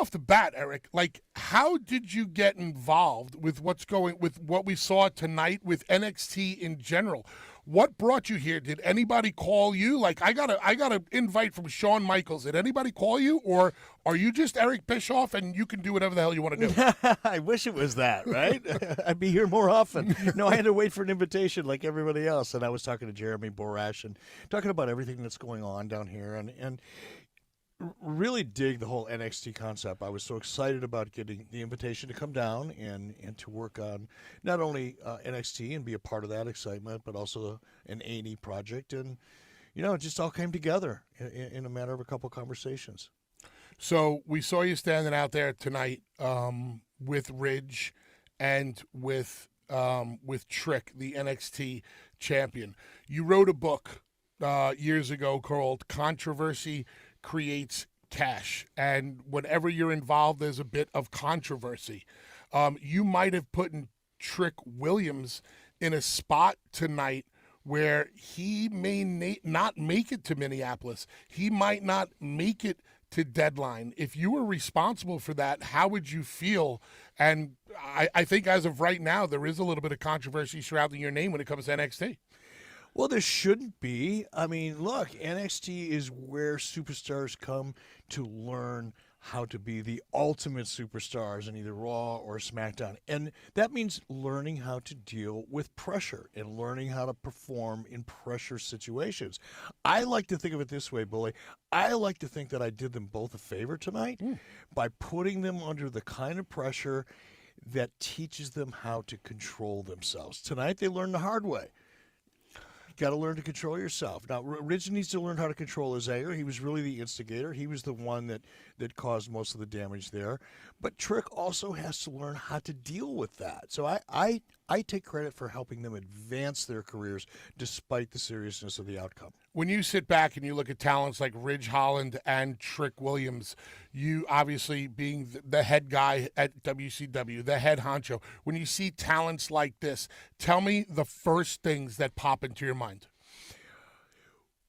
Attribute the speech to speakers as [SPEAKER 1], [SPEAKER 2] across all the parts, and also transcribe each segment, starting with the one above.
[SPEAKER 1] off the bat, Eric, like, how did you get involved with what we saw tonight with NXT in general? What brought you here? Did anybody call you? Like, I got a invite from Shawn Michaels. Did anybody call you, or are you just Eric Bischoff and you can do whatever the hell you want to do?
[SPEAKER 2] I wish it was that, right? I'd be here more often. No, I had to wait for an invitation like everybody else, and I was talking to Jeremy Borash and talking about everything that's going on down here, and really dig the whole NXT concept. I was so excited about getting the invitation to come down and to work on not only NXT and be a part of that excitement, but also an A&E project. And, it just all came together in a matter of a couple conversations.
[SPEAKER 1] So we saw you standing out there tonight with Ridge and with Trick, the NXT champion. You wrote a book years ago called Controversy Creates Cash, and whenever you're involved, there's a bit of controversy. You might have put Trick Williams in a spot tonight where he may not make it to Minneapolis. He might not make it to Deadline. If you were responsible for that, how would you feel? And I think as of right now, there is a little bit of controversy surrounding your name when it comes to NXT.
[SPEAKER 2] Well, there shouldn't be. I mean, look, NXT is where superstars come to learn how to be the ultimate superstars in either Raw or SmackDown. And that means learning how to deal with pressure and learning how to perform in pressure situations. I like to think of it this way, Bully. I like to think that I did them both a favor tonight by putting them under the kind of pressure that teaches them how to control themselves. Tonight, they learned the hard way. Got to learn to control yourself. Now, Ridge needs to learn how to control his anger. He was really the instigator. He was the one that caused most of the damage there. But Trick also has to learn how to deal with that. So I take credit for helping them advance their careers despite the seriousness of the outcome.
[SPEAKER 1] When you sit back and you look at talents like Ridge Holland and Trick Williams, you obviously being the head guy at WCW, the head honcho, when you see talents like this, tell me the first things that pop into your mind.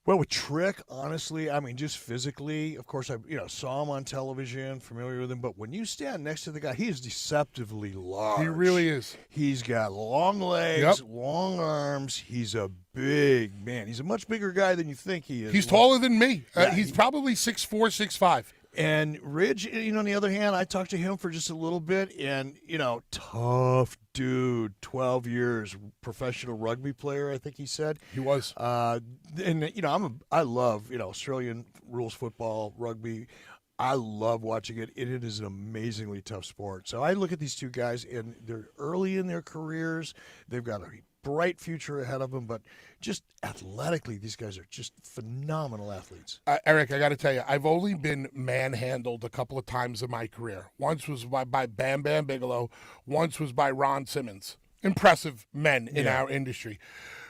[SPEAKER 2] Well, with Trick, honestly, I mean, just physically, of course, I saw him on television, familiar with him, but when you stand next to the guy, he is deceptively large.
[SPEAKER 1] He really is.
[SPEAKER 2] He's got long legs, long arms. He's a big man. He's a much bigger guy than you think he is.
[SPEAKER 1] He's taller than me. He's probably 6'4", 6'5".
[SPEAKER 2] And Ridge, on the other hand, I talked to him for just a little bit, and, tough dude, 12 years, professional rugby player, I think he said.
[SPEAKER 1] He was.
[SPEAKER 2] I love, Australian rules football, rugby. I love watching it. It is an amazingly tough sport. So I look at these two guys, and they're early in their careers. They've got a bright future ahead of them, but just athletically, these guys are just phenomenal athletes.
[SPEAKER 1] Eric, I got to tell you, I've only been manhandled a couple of times in my career. Once was by Bam Bam Bigelow. Once was by Ron Simmons. Impressive men in our industry.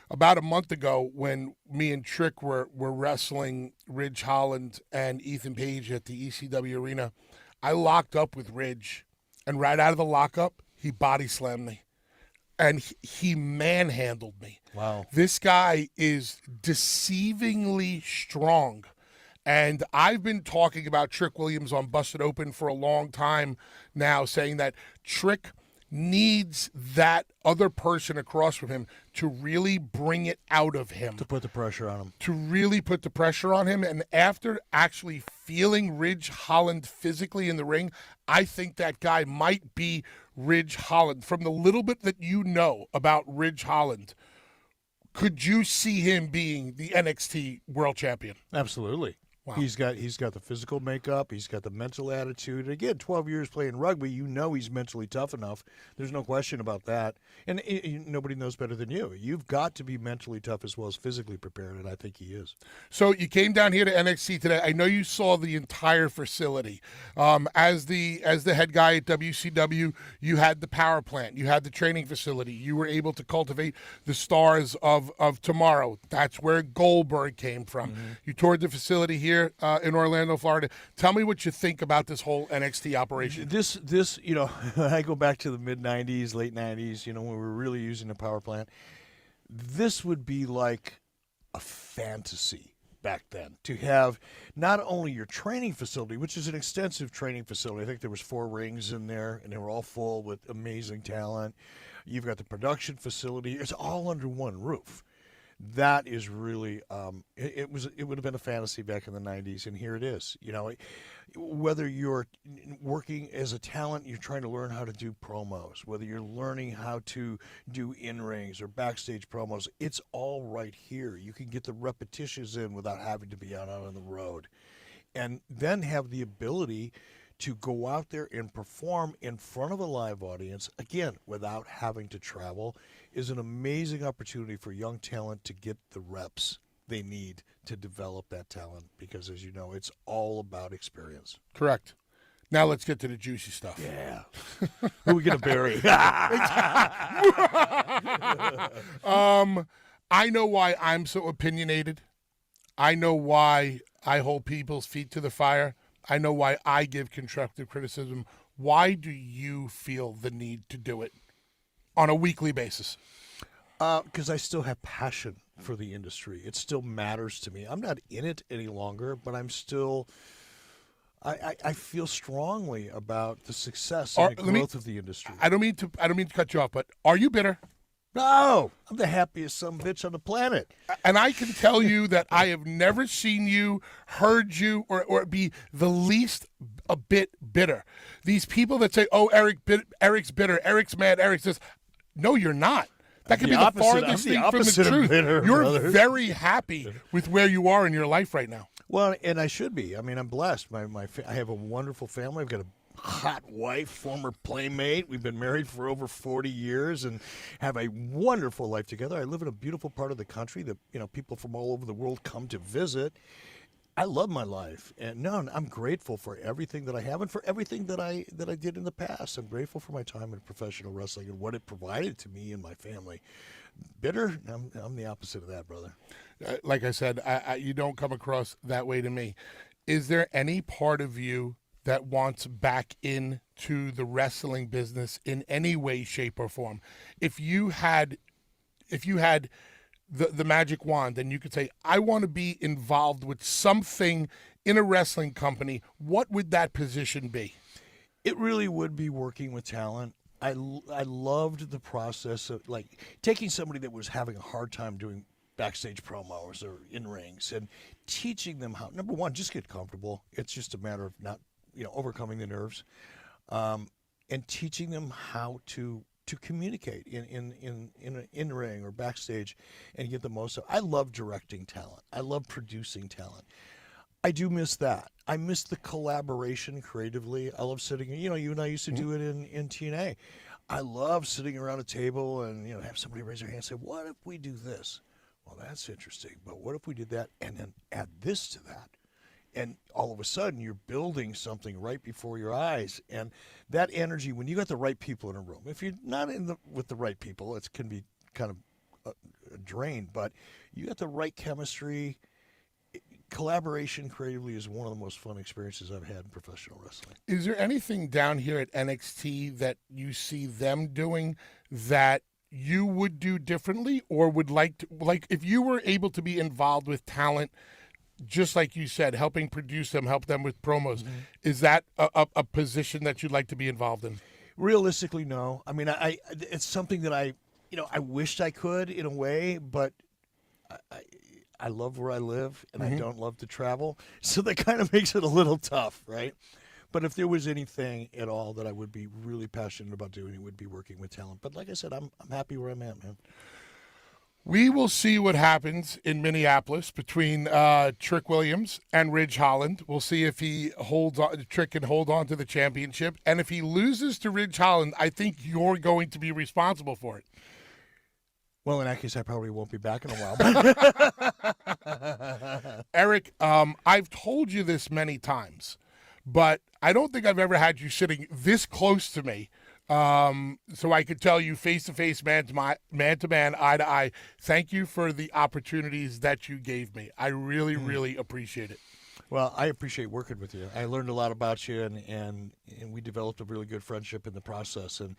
[SPEAKER 1] About a month ago, when me and Trick were wrestling Ridge Holland and Ethan Page at the ECW arena, I locked up with Ridge, and right out of the lockup, he body slammed me. And he manhandled me.
[SPEAKER 2] Wow.
[SPEAKER 1] This guy is deceivingly strong. And I've been talking about Trick Williams on Busted Open for a long time now, saying that Trick needs that other person across from him to really bring it out of him.
[SPEAKER 2] To put the pressure on him.
[SPEAKER 1] To really put the pressure on him. And after actually feeling Ridge Holland physically in the ring, I think that guy might be Ridge Holland. From the little bit that you know about Ridge Holland, could you see him being the NXT World Champion?
[SPEAKER 2] Absolutely. Wow. He's got the physical makeup. He's got the mental attitude. Again, 12 years playing rugby, he's mentally tough enough. There's no question about that. And nobody knows better than you. You've got to be mentally tough as well as physically prepared, and I think he is.
[SPEAKER 1] So you came down here to NXT today. I know you saw the entire facility. As the head guy at WCW, you had the power plant. You had the training facility. You were able to cultivate the stars of tomorrow. That's where Goldberg came from. Mm-hmm. You toured the facility here in Orlando, Florida. Tell me what you think about this whole NXT operation.
[SPEAKER 2] This, I go back to the mid-'90s, late '90s, when we were really using the power plant. This would be like a fantasy back then to have not only your training facility, which is an extensive training facility. I think there was 4 rings in there, and they were all full with amazing talent. You've got the production facility. It's all under one roof. That is really it would have been a fantasy back in the 90s, and here it is. You know, whether you're working as a talent, you're trying to learn how to do promos, whether you're learning how to do in-rings or backstage promos, it's all right here. You can get the repetitions in without having to be out on the road, and then have the ability to go out there and perform in front of a live audience, again, without having to travel, is an amazing opportunity for young talent to get the reps they need to develop that talent, because, as you know, it's all about experience.
[SPEAKER 1] Correct. Now let's get to the juicy stuff.
[SPEAKER 2] Yeah. Who are we going to bury?
[SPEAKER 1] I know why I'm so opinionated. I know why I hold people's feet to the fire. I know why I give constructive criticism. Why do you feel the need to do it on a weekly basis?
[SPEAKER 2] Because I still have passion for the industry. It still matters to me. I'm not in it any longer, but I'm still... I feel strongly about the success and the growth of the industry.
[SPEAKER 1] I don't mean to cut you off, but are you bitter?
[SPEAKER 2] No, I'm the happiest sumbitch on the planet.
[SPEAKER 1] And I can tell you that I have never seen you, heard you, or be the least a bit bitter. These people that say, "Oh, Eric's bitter, Eric's mad, Eric's this," no, you're not. That could be the farthest thing from the truth.
[SPEAKER 2] Bitter,
[SPEAKER 1] you're
[SPEAKER 2] brother.
[SPEAKER 1] very happy with where you are in your life right now.
[SPEAKER 2] Well, and I should be. I mean, I'm blessed. I have a wonderful family. I've got a hot wife, former playmate. We've been married for over 40 years and have a wonderful life together. I live in a beautiful part of the country that, you know, people from all over the world come to visit. I love my life, and I'm grateful for everything that I have and for everything that I did in the past. I'm grateful for my time in professional wrestling and what it provided to me and my family. Bitter? I'm the opposite of that, brother.
[SPEAKER 1] Like I said, you don't come across that way to me. Is there any part of you that wants back into the wrestling business in any way, shape, or form? If you had the magic wand and you could say, I want to be involved with something in a wrestling company, what would that position be?
[SPEAKER 2] It really would be working with talent. I loved the process of, like, taking somebody that was having a hard time doing backstage promos or in rings and teaching them how, number one, just get comfortable. It's just a matter of not, overcoming the nerves, and teaching them how to communicate in ring or backstage and get the most of. I love directing talent. I love producing talent. I do miss that. I miss the collaboration creatively. I love sitting, you and I used to do it in TNA. I love sitting around a table and, have somebody raise their hand and say, what if we do this? Well, that's interesting, but what if we did that and then add this to that? And all of a sudden, you're building something right before your eyes. And that energy, when you got the right people in a room, if you're not with the right people, it can be kind of a drain. But you got the right chemistry. Collaboration creatively is one of the most fun experiences I've had in professional wrestling.
[SPEAKER 1] Is there anything down here at NXT that you see them doing that you would do differently or would like to, like if you were able to be involved with talent, just like you said, helping produce them, help them with promos, is that a position that you'd like to be involved in?
[SPEAKER 2] Realistically, no. I mean, it's something that I wished I could in a way, but I love where I live, and I don't love to travel, so that kind of makes it a little tough, right? But if there was anything at all that I would be really passionate about doing, it would be working with talent. But like I said, I'm happy where I'm at, man.
[SPEAKER 1] We will see what happens in Minneapolis between Trick Williams and Ridge Holland. We'll see if Trick can hold on to the championship. And if he loses to Ridge Holland, I think you're going to be responsible for it.
[SPEAKER 2] Well, in that case, I probably won't be back in a while.
[SPEAKER 1] Eric, I've told you this many times, but I don't think I've ever had you sitting this close to me. So I could tell you face-to-face, man-to-man, eye-to-eye, thank you for the opportunities that you gave me. I really, really appreciate it.
[SPEAKER 2] Well, I appreciate working with you. I learned a lot about you, and we developed a really good friendship in the process. And,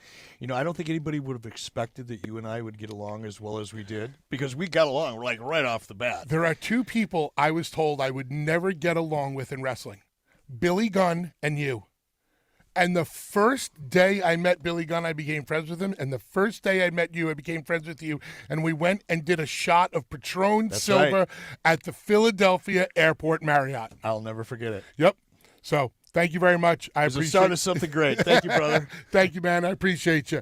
[SPEAKER 2] I don't think anybody would have expected that you and I would get along as well as we did, because we got along, like, right off the bat.
[SPEAKER 1] There are two people I was told I would never get along with in wrestling, Billy Gunn and you. And the first day I met Billy Gunn, I became friends with him. And the first day I met you, I became friends with you. And we went and did a shot of Patron Silver
[SPEAKER 2] right.
[SPEAKER 1] at the Philadelphia Airport Marriott.
[SPEAKER 2] I'll never forget it.
[SPEAKER 1] Yep. So thank you very much. I appreciate
[SPEAKER 2] it. It started something great. Thank you, brother.
[SPEAKER 1] Thank you, man. I appreciate you.